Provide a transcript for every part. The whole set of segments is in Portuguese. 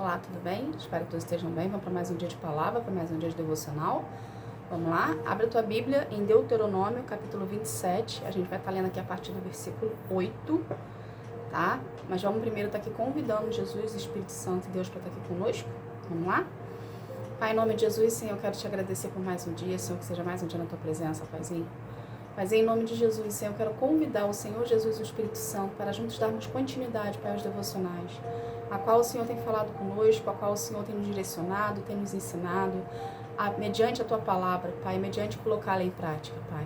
Olá, tudo bem? Espero que todos estejam bem. Vamos para mais um dia de palavra, para mais um dia de devocional. Vamos lá? Abre a tua Bíblia em Deuteronômio, capítulo 27. A gente vai estar lendo aqui a partir do versículo 8, tá? Mas vamos primeiro estar aqui convidando Jesus, Espírito Santo e Deus para estar aqui conosco. Vamos lá? Pai, em nome de Jesus, Senhor, eu quero te agradecer por mais um dia, Senhor, que seja mais um dia na tua presença, Paizinho. Mas em nome de Jesus, Senhor, eu quero convidar o Senhor Jesus e o Espírito Santo para juntos darmos continuidade, Pai, aos devocionais, a qual o Senhor tem falado conosco, a qual o Senhor tem nos direcionado, tem nos ensinado, mediante a Tua palavra, Pai, mediante colocá-la em prática, Pai.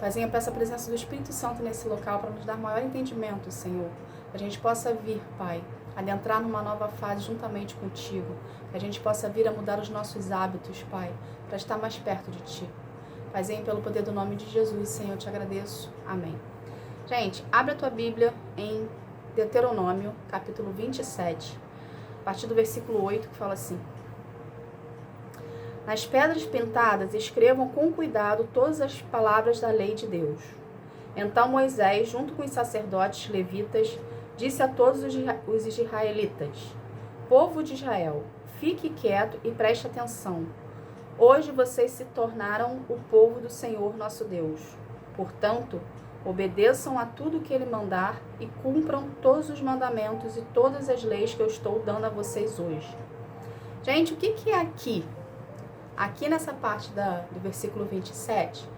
Paizinho, eu peço a presença do Espírito Santo nesse local para nos dar maior entendimento, Senhor, que a gente possa vir, Pai, adentrar numa nova fase juntamente contigo, que a gente possa vir a mudar os nossos hábitos, Pai, para estar mais perto de Ti. Paizinho, pelo poder do nome de Jesus, Senhor, eu te agradeço. Amém. Gente, abre a tua Bíblia em Deuteronômio, capítulo 27, a partir do versículo 8, que fala assim: Nas pedras pintadas escrevam com cuidado todas as palavras da lei de Deus. Então Moisés, junto com os sacerdotes levitas, disse a todos os israelitas: Povo de Israel, fique quieto e preste atenção. Hoje vocês se tornaram o povo do Senhor nosso Deus. Portanto, obedeçam a tudo que Ele mandar e cumpram todos os mandamentos e todas as leis que eu estou dando a vocês hoje. Gente, o que é aqui? Aqui nessa parte do versículo 27,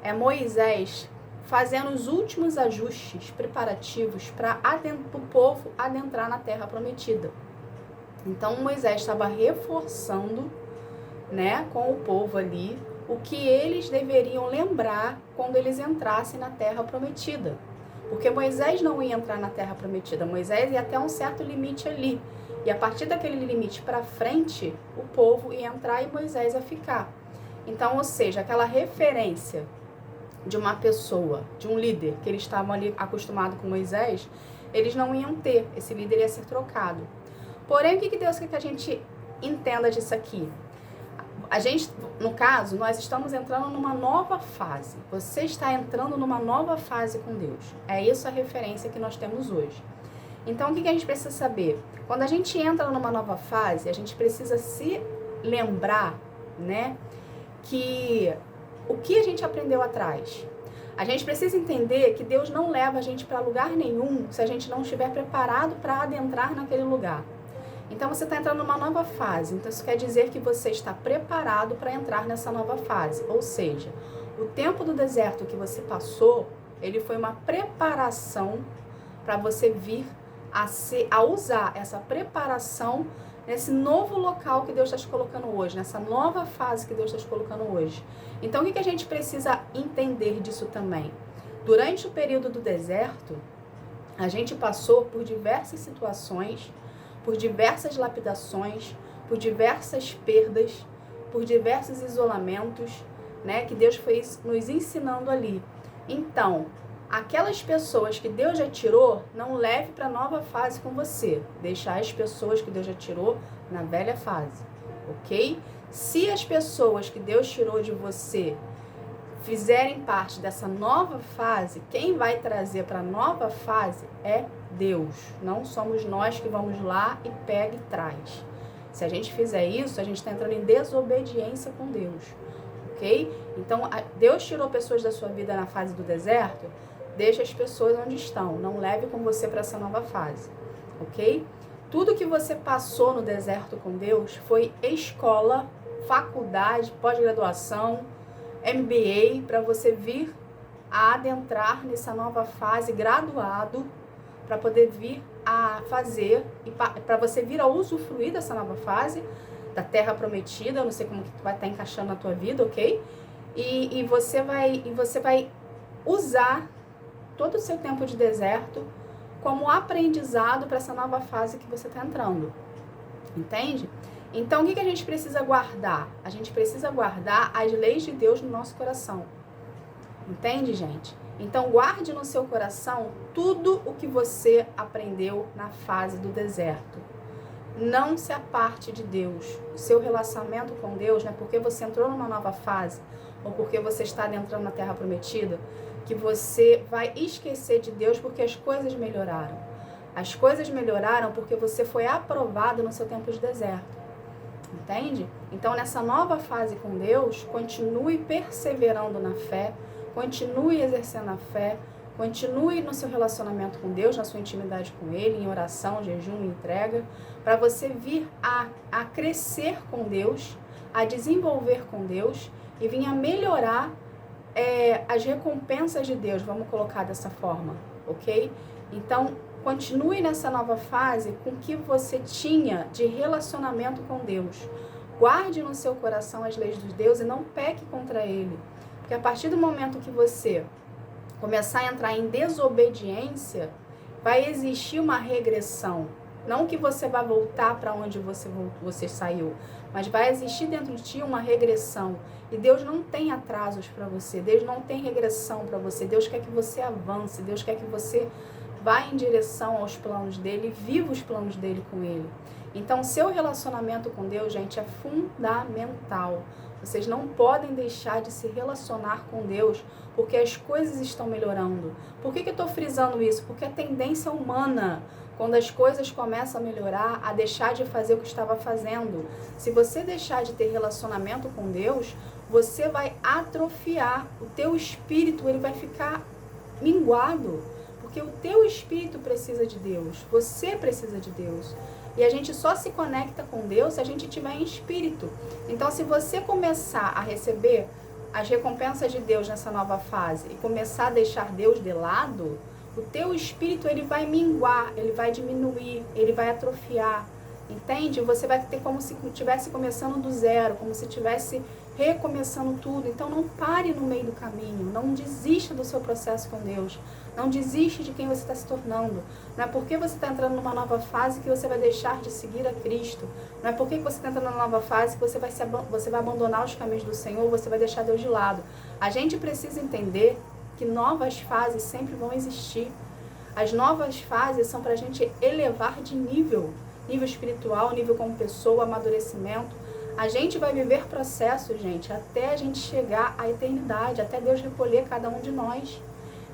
é Moisés fazendo os últimos ajustes preparativos para o povo adentrar na terra prometida. Então, Moisés estava reforçando, com o povo ali, o que eles deveriam lembrar quando eles entrassem na terra prometida. Porque Moisés não ia entrar na terra prometida, Moisés ia até um certo limite ali. E a partir daquele limite para frente, o povo ia entrar e Moisés ia ficar. Então, ou seja, aquela referência de uma pessoa, de um líder, que eles estavam ali acostumados com Moisés, eles não iam ter, esse líder ia ser trocado. Porém, o que Deus quer que a gente entenda disso aqui? A gente, no caso, nós estamos entrando numa nova fase. Você está entrando numa nova fase com Deus. É isso a referência que nós temos hoje. Então, o que a gente precisa saber? Quando a gente entra numa nova fase, a gente precisa se lembrar, que o que a gente aprendeu atrás. A gente precisa entender que Deus não leva a gente para lugar nenhum se a gente não estiver preparado para adentrar naquele lugar. Então, você está entrando numa nova fase. Então, isso quer dizer que você está preparado para entrar nessa nova fase. Ou seja, o tempo do deserto que você passou, ele foi uma preparação para você vir a usar essa preparação nesse novo local que Deus está te colocando hoje, nessa nova fase que Deus está te colocando hoje. Então, o que a gente precisa entender disso também? Durante o período do deserto, a gente passou por diversas situações, por diversas lapidações, por diversas perdas, por diversos isolamentos, que Deus foi nos ensinando ali. Então, aquelas pessoas que Deus já tirou, não leve para a nova fase com você. Deixar as pessoas que Deus já tirou na velha fase, ok? Se as pessoas que Deus tirou de você fizerem parte dessa nova fase, quem vai trazer para a nova fase é Deus. Não somos nós que vamos lá e pega e traz. Se a gente fizer isso, a gente está entrando em desobediência com Deus, ok? Então, Deus tirou pessoas da sua vida na fase do deserto, deixa as pessoas onde estão. Não leve com você para essa nova fase, ok? Tudo que você passou no deserto com Deus foi escola, faculdade, pós-graduação, MBA, para você vir a adentrar nessa nova fase graduado, para poder vir a fazer, e para você vir a usufruir dessa nova fase, da terra prometida. Eu não sei como que vai estar encaixando na tua vida, ok? E você vai usar todo o seu tempo de deserto como aprendizado para essa nova fase que você está entrando. Entende? Então, o que a gente precisa guardar? A gente precisa guardar as leis de Deus no nosso coração. Entende, gente? Então, guarde no seu coração tudo o que você aprendeu na fase do deserto. Não se aparte de Deus. O seu relacionamento com Deus, não é porque você entrou numa nova fase ou porque você está adentrando na terra prometida, que você vai esquecer de Deus porque as coisas melhoraram. As coisas melhoraram porque você foi aprovado no seu tempo de deserto. Entende? Então, nessa nova fase com Deus, continue perseverando na fé, continue exercendo a fé, continue no seu relacionamento com Deus, na sua intimidade com Ele, em oração, jejum, entrega, para você vir a crescer com Deus, a desenvolver com Deus e vir a melhorar as recompensas de Deus, vamos colocar dessa forma, ok? Então, continue nessa nova fase com o que você tinha de relacionamento com Deus. Guarde no seu coração as leis de Deus e não peque contra Ele. Porque a partir do momento que você começar a entrar em desobediência, vai existir uma regressão. Não que você vá voltar para onde você saiu, mas vai existir dentro de ti uma regressão. E Deus não tem atrasos para você, Deus não tem regressão para você. Deus quer que você avance, Deus quer que você vá em direção aos planos dele, viva os planos dele com ele. Então, seu relacionamento com Deus, gente, é fundamental. Vocês não podem deixar de se relacionar com Deus, porque as coisas estão melhorando. Por que eu estou frisando isso? Porque a tendência humana, quando as coisas começam a melhorar, a deixar de fazer o que estava fazendo. Se você deixar de ter relacionamento com Deus, você vai atrofiar. O teu espírito, ele vai ficar minguado. Porque o teu espírito precisa de Deus. Você precisa de Deus. E a gente só se conecta com Deus se a gente estiver em espírito. Então, se você começar a receber as recompensas de Deus nessa nova fase e começar a deixar Deus de lado, o teu espírito ele vai minguar, ele vai diminuir, ele vai atrofiar. Entende? Você vai ter como se estivesse começando do zero, como se estivesse recomeçando tudo. Então, não pare no meio do caminho, não desista do seu processo com Deus. Não desiste de quem você está se tornando. Não é porque você está entrando numa nova fase que você vai deixar de seguir a Cristo. Não é porque você está entrando numa nova fase que você vai abandonar os caminhos do Senhor, você vai deixar Deus de lado. A gente precisa entender que novas fases sempre vão existir. As novas fases são para a gente elevar de nível espiritual, nível como pessoa, amadurecimento. A gente vai viver processos, gente, até a gente chegar à eternidade, até Deus recolher cada um de nós.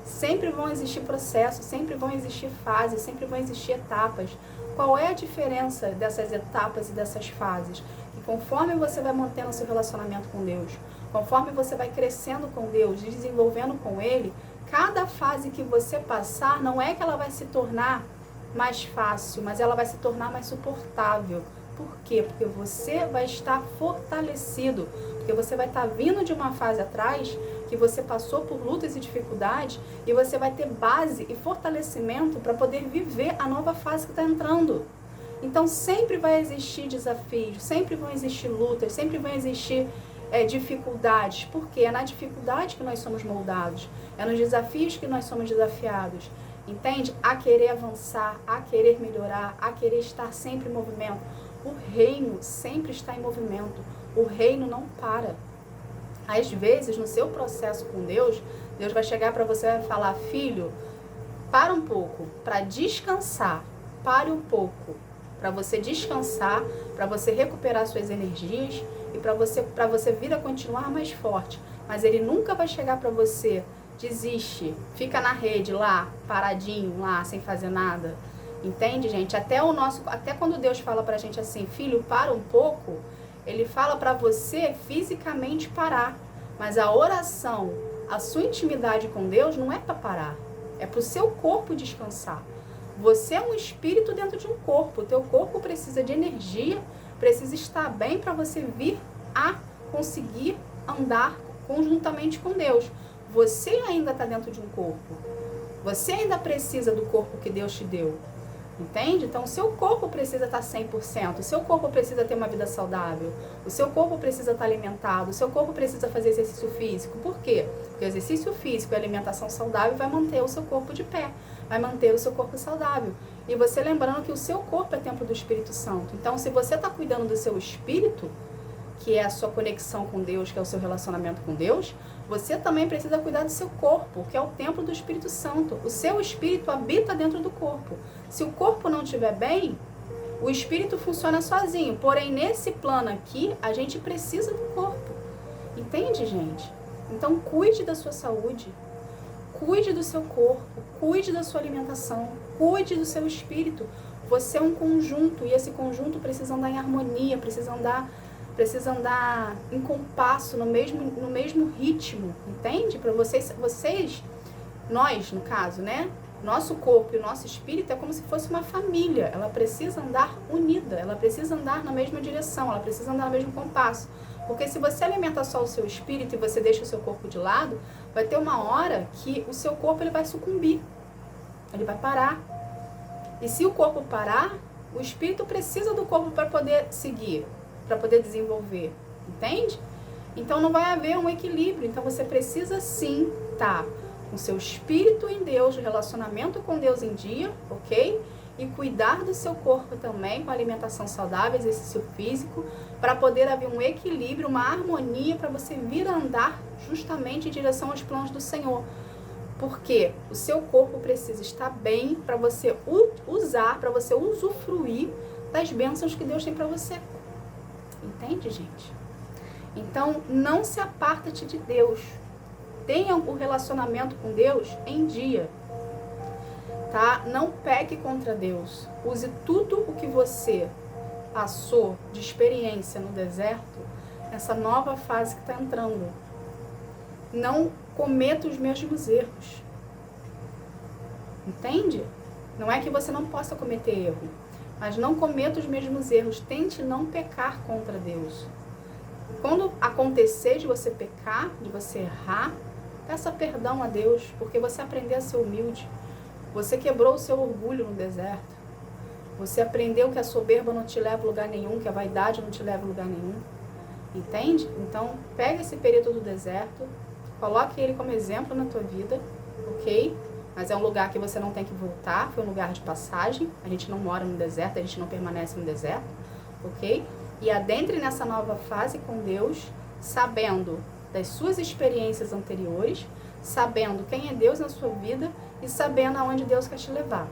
Sempre vão existir processos, sempre vão existir fases, sempre vão existir etapas. Qual é a diferença dessas etapas e dessas fases? Que conforme você vai mantendo o seu relacionamento com Deus, conforme você vai crescendo com Deus, desenvolvendo com Ele, cada fase que você passar, não é que ela vai se tornar mais fácil, mas ela vai se tornar mais suportável. Por quê? Porque você vai estar fortalecido, porque você vai estar vindo de uma fase atrás que você passou por lutas e dificuldades e você vai ter base e fortalecimento para poder viver a nova fase que está entrando. Então sempre vai existir desafios, sempre vão existir lutas, sempre vão existir dificuldades, porque é na dificuldade que nós somos moldados, é nos desafios que nós somos desafiados. Entende? A querer avançar, a querer melhorar, a querer estar sempre em movimento. O reino sempre está em movimento. O reino não para. Às vezes, no seu processo com Deus, Deus vai chegar para você e vai falar: filho, para um pouco, para descansar. Pare um pouco, para você descansar, para você recuperar suas energias e para você vir a continuar mais forte. Mas Ele nunca vai chegar para você: desiste, fica na rede lá, paradinho lá, sem fazer nada. Entende, gente? Até quando Deus fala pra gente assim: filho, para um pouco, Ele fala pra você fisicamente parar. Mas a oração, a sua intimidade com Deus não é para parar. É pro seu corpo descansar. Você é um espírito dentro de um corpo. O teu corpo precisa de energia, precisa estar bem para você vir a conseguir andar conjuntamente com Deus. Você ainda está dentro de um corpo. Você ainda precisa do corpo que Deus te deu. Entende? Então, o seu corpo precisa estar 100%. O seu corpo precisa ter uma vida saudável. O seu corpo precisa estar alimentado. O seu corpo precisa fazer exercício físico. Por quê? Porque o exercício físico e a alimentação saudável vai manter o seu corpo de pé. Vai manter o seu corpo saudável. E você lembrando que o seu corpo é templo do Espírito Santo. Então, se você está cuidando do seu espírito, que é a sua conexão com Deus, que é o seu relacionamento com Deus, você também precisa cuidar do seu corpo, que é o templo do Espírito Santo. O seu espírito habita dentro do corpo. Se o corpo não estiver bem, o espírito funciona sozinho. Porém, nesse plano aqui, a gente precisa do corpo. Entende, gente? Então, cuide da sua saúde. cuide do seu corpo, cuide da sua alimentação, cuide do seu espírito. Você é um conjunto e esse conjunto precisa andar em harmonia, precisa andar em compasso, no mesmo ritmo, entende? Para vocês, nós, no caso, né? Nosso corpo e o nosso espírito é como se fosse uma família. Ela precisa andar unida, ela precisa andar na mesma direção, ela precisa andar no mesmo compasso. Porque se você alimenta só o seu espírito e você deixa o seu corpo de lado, vai ter uma hora que o seu corpo ele vai sucumbir, ele vai parar. E se o corpo parar, o espírito precisa do corpo para poder seguir, para poder desenvolver, entende? Então não vai haver um equilíbrio. Então você precisa sim estar com seu espírito em Deus, o relacionamento com Deus em dia, ok? E cuidar do seu corpo também, com alimentação saudável, exercício físico, para poder haver um equilíbrio, uma harmonia, para você vir a andar justamente em direção aos planos do Senhor. Porque o seu corpo precisa estar bem para você usar, para você usufruir das bênçãos que Deus tem para você. Entende, gente? Então, não se aparta-te de Deus. Tenha o relacionamento com Deus em dia. Tá? Não peque contra Deus. Use tudo o que você passou de experiência no deserto, nessa nova fase que está entrando. Não cometa os mesmos erros. Entende? Não é que você não possa cometer erro, mas não cometa os mesmos erros. Tente não pecar contra Deus. Quando acontecer de você pecar, de você errar, peça perdão a Deus, porque você aprendeu a ser humilde. Você quebrou o seu orgulho no deserto. Você aprendeu que a soberba não te leva a lugar nenhum, que a vaidade não te leva a lugar nenhum. Entende? Então, pega esse período do deserto, coloque ele como exemplo na tua vida, ok? Mas é um lugar que você não tem que voltar, foi um lugar de passagem. A gente não mora no deserto, a gente não permanece no deserto, ok? E adentre nessa nova fase com Deus, sabendo das suas experiências anteriores, sabendo quem é Deus na sua vida e sabendo aonde Deus quer te levar.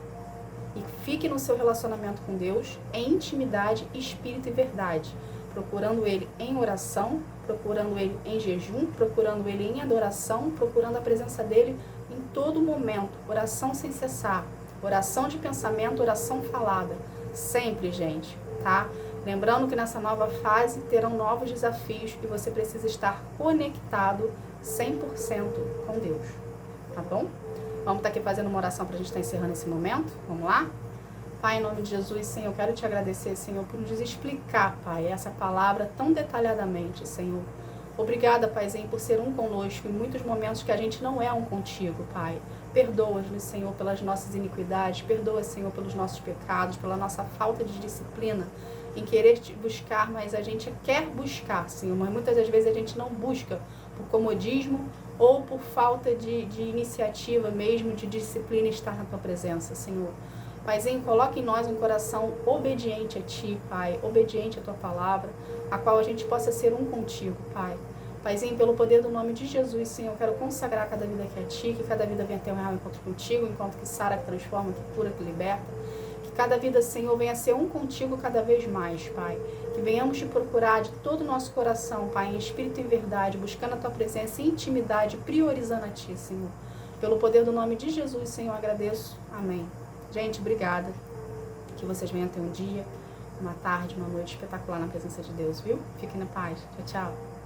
E fique no seu relacionamento com Deus em intimidade, espírito e verdade, procurando Ele em oração, procurando Ele em jejum, procurando Ele em adoração, procurando a presença dEle em todo momento, oração sem cessar, oração de pensamento, oração falada, sempre, gente, tá? Lembrando que nessa nova fase terão novos desafios e você precisa estar conectado 100% com Deus, tá bom? Vamos estar aqui fazendo uma oração para a gente estar encerrando esse momento. Vamos lá? Pai, em nome de Jesus, Senhor, eu quero te agradecer, Senhor, por nos explicar, Pai, essa palavra tão detalhadamente, Senhor. Obrigada, Paizinho, por ser um conosco em muitos momentos que a gente não é um contigo, Pai. Perdoa-nos, Senhor, pelas nossas iniquidades. Perdoa, Senhor, pelos nossos pecados, pela nossa falta de disciplina em querer te buscar, mas a gente quer buscar, Senhor, mas muitas das vezes a gente não busca por comodismo ou por falta de iniciativa mesmo, de disciplina estar na tua presença, Senhor. Paizinho, coloque em nós um coração obediente a Ti, Pai, obediente à Tua palavra, a qual a gente possa ser um contigo, Pai. Paizinho, pelo poder do nome de Jesus, Senhor, eu quero consagrar cada vida aqui a Ti, que cada vida venha ter um real encontro contigo, enquanto que sara, que transforma, que cura, que liberta. Que cada vida, Senhor, venha ser um contigo cada vez mais, Pai. Que venhamos te procurar de todo o nosso coração, Pai, em espírito e em verdade, buscando a Tua presença em intimidade, priorizando a Ti, Senhor. Pelo poder do nome de Jesus, Senhor, eu agradeço. Amém. Gente, obrigada. Que vocês venham ter um dia, uma tarde, uma noite espetacular na presença de Deus, viu? Fiquem na paz. Tchau, tchau.